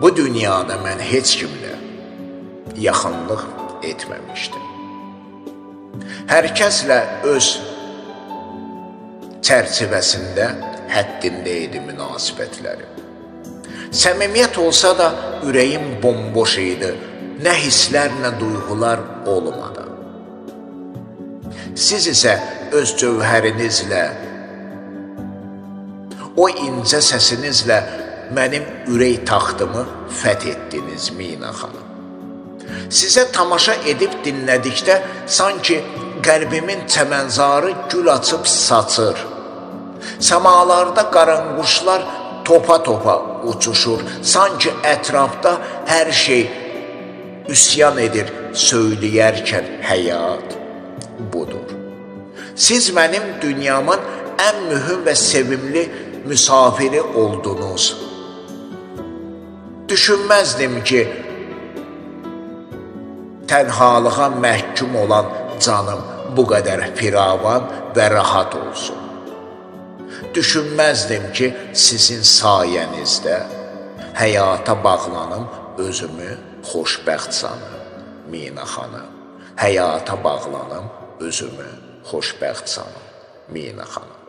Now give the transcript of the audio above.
Bu dünyada mən heç kimlə yaxınlıq etməmişdim. Hər kəslə öz çərçivəsində, həddində idi münasibətlərim. Səmimiyyət olsa da ürəyim bomboş idi, nə hisslər, nə duyğular olmadı. Siz isə öz cövhərinizlə, o incə səsinizlə mənim ürək taxtımı fəth etdiniz Mina xanım. Sizə tamaşa edib dinlədikdə sanki qəlbimin çəmənzarı gül açıb saçır. Səmalarda qaranquşlar topa-topa uçuşur. Sanki ətrafda hər şey üsyan edir, söyləyərkən həyat budur. Siz mənim dünyamın ən mühüm və sevimli müsafiri oldunuz. Düşünməzdim ki, tənhalığa məhkum olan canım bu qədər firavan və rahat olsun. Düşünməzdim ki, sizin sayənizdə həyata bağlanım, özümü xoşbəxt sanım, Mina xanım. Həyata bağlanım, özümü xoşbəxt sanım, Mina xanım.